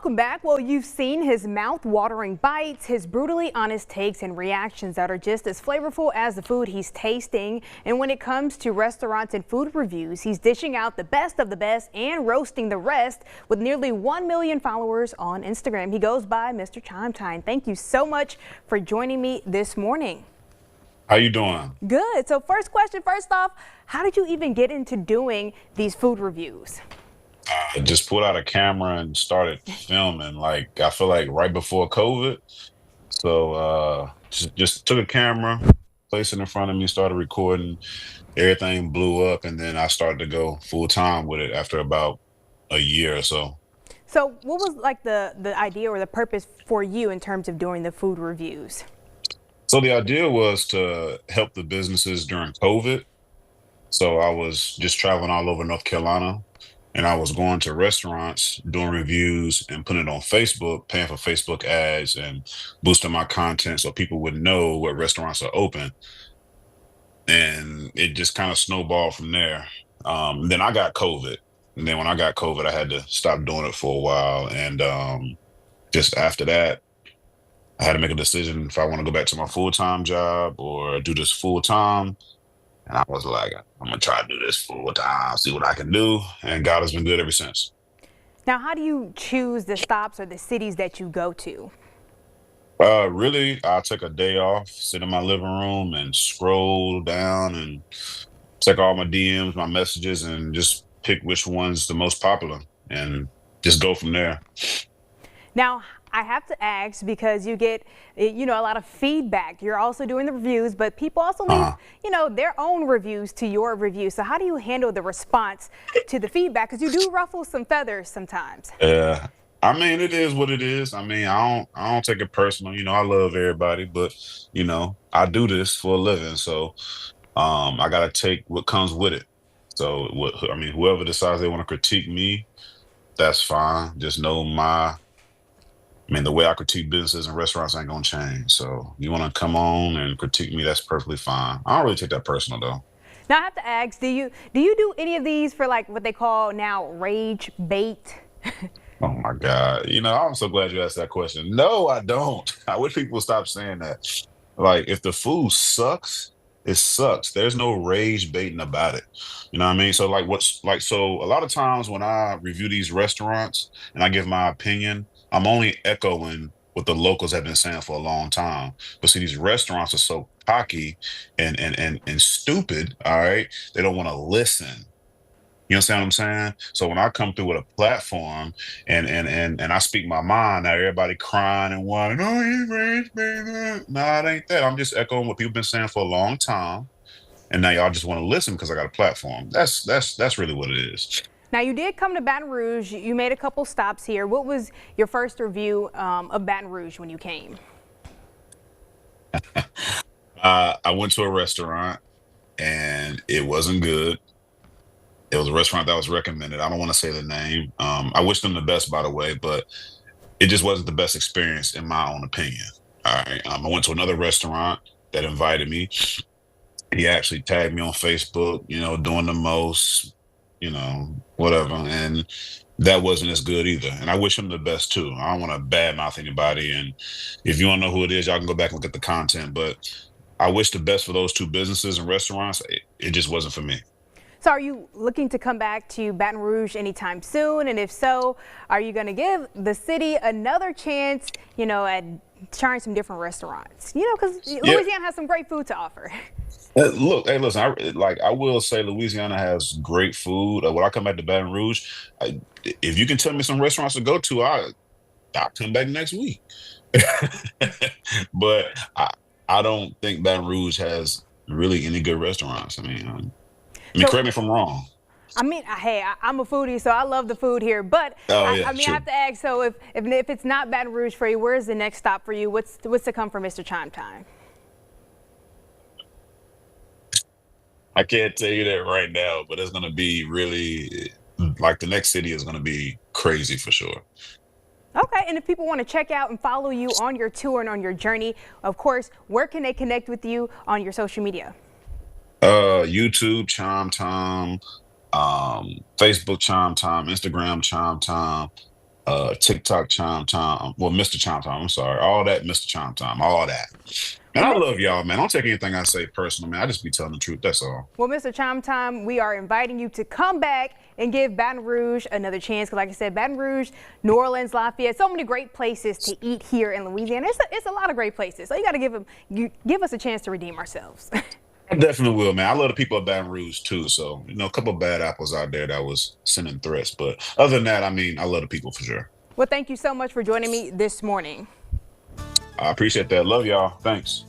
Welcome back. Well, you've seen his mouth-watering bites, his brutally honest takes and reactions that are just as flavorful as the food he's tasting. And when it comes to restaurants and food reviews, he's dishing out the best of the best and roasting the rest. With nearly 1 million followers on Instagram, he goes by Mr.ChimeTime. Thank you so much for joining me this morning. How you doing? Good. So first question, first off, how did you even get into doing these food reviews? I just pulled out a camera and started filming. Like I feel like right before COVID. So just took a camera, placed it in front of me, started recording. Everything blew up, and then I started to go full time with it after about a year or so. So what was like the idea or the purpose for you in terms of doing the food reviews? So the idea was to help the businesses during COVID. So I was just traveling all over North Carolina, and I was going to restaurants, doing reviews and putting it on Facebook, paying for Facebook ads and boosting my content so people would know what restaurants are open. And it just kind of snowballed from there. Then I got COVID. And then when I got COVID, I had to stop doing it for a while. And just after that, I had to make a decision if I want to go back to my full-time job or do this full time. And I was like, I'm gonna try to do this full time, see what I can do. And God has been good ever since. Now, how do you choose the stops or the cities that you go to? Really, I'll take a day off, sit in my living room and scroll down and check all my DMs, my messages, and just pick which one's the most popular and just go from there. Now, I have to ask because you get, a lot of feedback. You're also doing the reviews, but people also leave, Uh-huh. their own reviews to your review. So how do you handle the response to the feedback? Because you do ruffle some feathers sometimes. Yeah. I mean, it is what it is. I mean, I don't take it personal. I love everybody, but I do this for a living. So I gotta take what comes with it. So I mean, whoever decides they want to critique me, that's fine. Just know the way I critique businesses and restaurants ain't gonna change. So you want to come on and critique me, that's perfectly fine. I don't really take that personal though. Now I have to ask, do you do any of these for like what they call now rage bait? Oh my God. I'm so glad you asked that question. No, I don't. I wish people would stop saying that. Like, if the food sucks, it sucks. There's no rage baiting about it. You know what I mean? So, like, so a lot of times when I review these restaurants and I give my opinion, I'm only echoing what the locals have been saying for a long time. But see, these restaurants are so cocky and stupid, all right? They don't want to listen. You understand what I'm saying? So when I come through with a platform and I speak my mind, now everybody crying and whining, oh, he raised me. No, it ain't that. I'm just echoing what people been saying for a long time. And now y'all just want to listen because I got a platform. That's really what it is. Now you did come to Baton Rouge. You made a couple stops here. What was your first review of Baton Rouge when you came? I went to a restaurant and it wasn't good. It was a restaurant that was recommended. I don't want to say the name. I wish them the best, by the way, but it just wasn't the best experience in my own opinion. All right. I went to another restaurant that invited me. He actually tagged me on Facebook, doing the most, whatever. And that wasn't as good either. And I wish him the best too. I don't want to badmouth anybody. And if you don't know who it is, y'all can go back and look at the content. But I wish the best for those two businesses and restaurants. It just wasn't for me. So are you looking to come back to Baton Rouge anytime soon? And if so, are you going to give the city another chance, at trying some different restaurants? Because Louisiana has some great food to offer. Look, hey, listen. I will say Louisiana has great food. When I come back to Baton Rouge, if you can tell me some restaurants to go to, I'll come back next week. But I don't think Baton Rouge has really any good restaurants. I mean, correct me if I'm wrong. I mean, hey, I'm a foodie, so I love the food here. But Oh yeah, I sure. have to ask. So if it's not Baton Rouge for you, where's the next stop for you? What's to come for Mr.ChimeTime? I can't tell you that right now, but it's gonna be really like the next city is gonna be crazy for sure. Okay, and if people want to check out and follow you on your tour and on your journey, of course, where can they connect with you on your social media? YouTube Chime Time, Facebook Chime Time, Instagram Chime Time. TikTok Chime Time. Well, Mr. Chime Time. I'm sorry. All that Mr. Chime Time. All that. And Well, I love y'all, man. Don't take anything I say personal, man. I just be telling the truth. That's all. well, Mr. Chime Time, we are inviting you to come back and give Baton Rouge another chance. Because like I said, Baton Rouge, New Orleans, Lafayette, so many great places to eat here in Louisiana. It's a lot of great places. So you got to give us a chance to redeem ourselves. I definitely will, man. I love the people of Baton Rouge too. So, a couple of bad apples out there that was sending threats. But other than that, I mean, I love the people for sure. Well, thank you so much for joining me this morning. I appreciate that. Love y'all. Thanks.